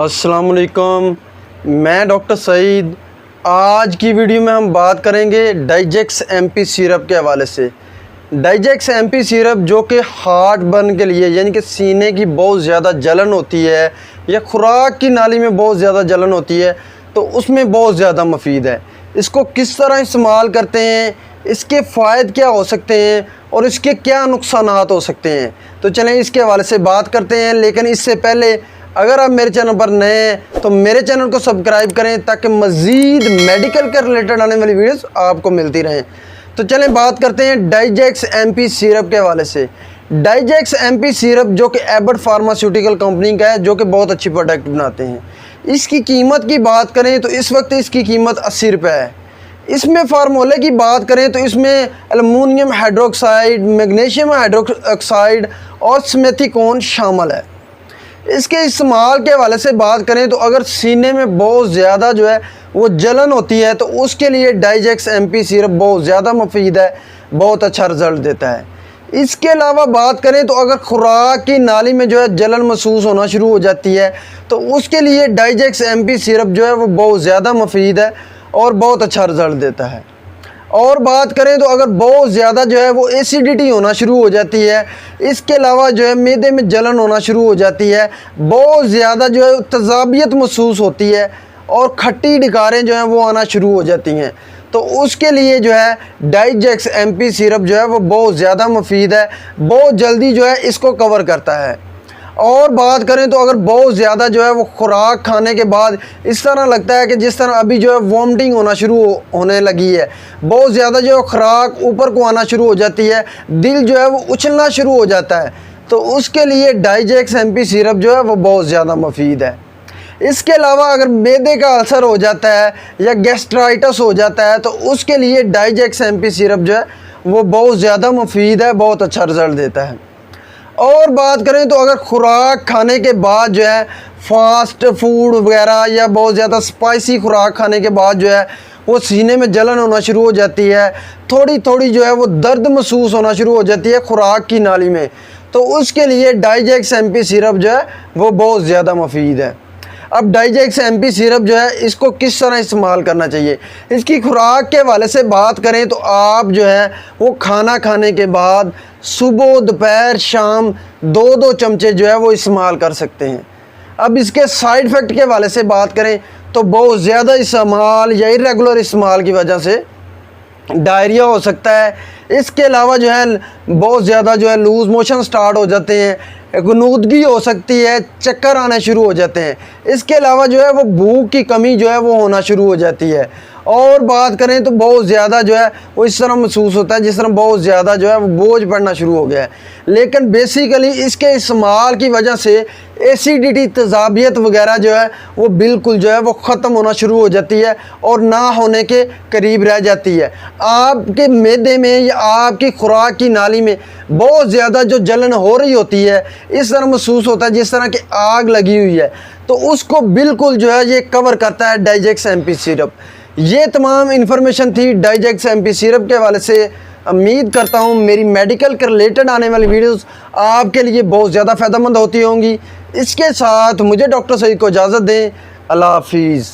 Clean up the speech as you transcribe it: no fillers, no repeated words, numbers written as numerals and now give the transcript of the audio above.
अस्सलाम वालेकुम, मैं डॉक्टर सईद। आज की वीडियो में हम बात करेंगे डाइजेक्स एमपी सिरप के हवाले से। डाइजेक्स एमपी सिरप जो कि हार्ट बर्न के लिए, यानी कि सीने की बहुत ज़्यादा जलन होती है या खुराक की नाली में बहुत ज़्यादा जलन होती है, तो उसमें बहुत ज़्यादा मुफीद है। इसको किस तरह इस्तेमाल करते हैं, इसके फ़ायदे क्या हो सकते हैं और इसके क्या नुकसानात हो सकते हैं, तो चलें इसके हवाले से बात करते हैं। लेकिन इससे पहले अगर आप मेरे चैनल पर नए हैं तो मेरे चैनल को सब्सक्राइब करें ताकि मज़ीद मेडिकल के रिलेटेड आने वाली वीडियोस आपको मिलती रहें। तो चलें बात करते हैं डाइजेक्स एमपी सिरप के हवाले से। डाइजेक्स एमपी सिरप जो कि एबट फार्मास्यूटिकल कंपनी का है, जो कि बहुत अच्छी प्रोडक्ट बनाते हैं। इसकी कीमत की बात करें तो इस वक्त इसकी कीमत 80 रुपये है। इसमें फार्मूले की बात करें तो इसमें एल्युमिनियम हाइड्रोक्साइड, मैग्नीशियम हाइड्रोक्साइड और स्मेथिकोन शामिल है। इसके इस्तेमाल के हवाले से बात करें तो अगर सीने में बहुत ज़्यादा जो है वो जलन होती है तो उसके लिए डाइजेक्स एमपी सिरप बहुत ज़्यादा मुफीद है, बहुत अच्छा रिज़ल्ट देता है। इसके अलावा बात करें तो अगर खुराक की नाली में जो है जलन महसूस होना शुरू हो जाती है तो उसके लिए डाइजेक्स एमपी सिरप जो है वो बहुत ज़्यादा मुफीद है और बहुत अच्छा रिज़ल्ट देता है। और बात करें तो अगर बहुत ज़्यादा जो है वो एसिडिटी होना शुरू हो जाती है, इसके अलावा जो है मैदे में जलन होना शुरू हो जाती है, बहुत ज़्यादा जो है तज़ाबियत महसूस होती है और खट्टी डकारें जो हैं वो आना शुरू हो जाती हैं, तो उसके लिए जो है डाइजेक्स एमपी सिरप जो है वो बहुत ज़्यादा मुफीद है, बहुत जल्दी जो है इसको कवर करता है। और बात करें तो अगर बहुत ज़्यादा जो है वो खुराक खाने के बाद इस तरह लगता है कि जिस तरह अभी जो है वॉमिटिंग होना शुरू होने लगी है, बहुत ज़्यादा जो है खुराक ऊपर को आना शुरू हो जाती है, दिल जो है वो उछलना शुरू हो जाता है, तो उसके लिए डाइजेक्स एमपी सिरप जो है वो बहुत ज़्यादा मुफीद है। इसके अलावा अगर मैदे का अल्सर हो जाता है या गैस्ट्राइटिस हो जाता है तो उसके लिए डाइजेक्स एमपी सिरप जो है वो बहुत ज़्यादा मुफीद है, बहुत अच्छा रिज़ल्ट देता है। और बात करें तो अगर खुराक खाने के बाद जो है फास्ट फूड वगैरह या बहुत ज़्यादा स्पाइसी खुराक खाने के बाद जो है वो सीने में जलन होना शुरू हो जाती है, थोड़ी थोड़ी जो है वो दर्द महसूस होना शुरू हो जाती है खुराक की नाली में, तो उसके लिए डाइजेक्स एमपी सिरप जो है वो बहुत ज़्यादा मुफीद है। अब डाइजेक्स एमपी सिरप जो है इसको किस तरह इस्तेमाल करना चाहिए, इसकी खुराक के हवाले से बात करें तो आप जो है वो खाना खाने के बाद सुबह दोपहर शाम 2-2 चमचे जो है वो इस्तेमाल कर सकते हैं। अब इसके साइड इफ़ेक्ट के हवाले से बात करें तो बहुत ज़्यादा इस्तेमाल या इरेगुलर इस्तेमाल की वजह से डायरिया हो सकता है। इसके अलावा जो है बहुत ज़्यादा जो है लूज़ मोशन स्टार्ट हो जाते हैं, गनूदगी हो सकती है, चक्कर आने शुरू हो जाते हैं। इसके अलावा जो है वो भूख की कमी जो है वो होना शुरू हो जाती है। और बात करें तो बहुत ज़्यादा जो है वो इस तरह महसूस होता है जिस तरह बहुत ज़्यादा जो है वो बोझ पड़ना शुरू हो गया है। लेकिन बेसिकली इसके इस्तेमाल की वजह से एसिडिटी, तेज़ाबियत वगैरह जो है वो बिल्कुल जो है वो ख़त्म होना शुरू हो जाती है और ना होने के करीब रह जाती है। आपके मैदे में या आपकी खुराक की नाली में बहुत ज़्यादा जो जलन हो रही होती है, इस तरह महसूस होता है जिस तरह की आग लगी हुई है, तो उसको बिल्कुल जो है ये कवर करता है डाइजेक्स एमपी सिरप। ये तमाम इन्फॉर्मेशन थी डाइजेक्स एमपी सिरप के हवाले से। उम्मीद करता हूँ मेरी मेडिकल के रिलेटेड आने वाली वीडियोस आपके लिए बहुत ज़्यादा फ़ायदेमंद होती होंगी। इसके साथ मुझे डॉक्टर सईद को इजाज़त दें। अल्लाह हाफिज़।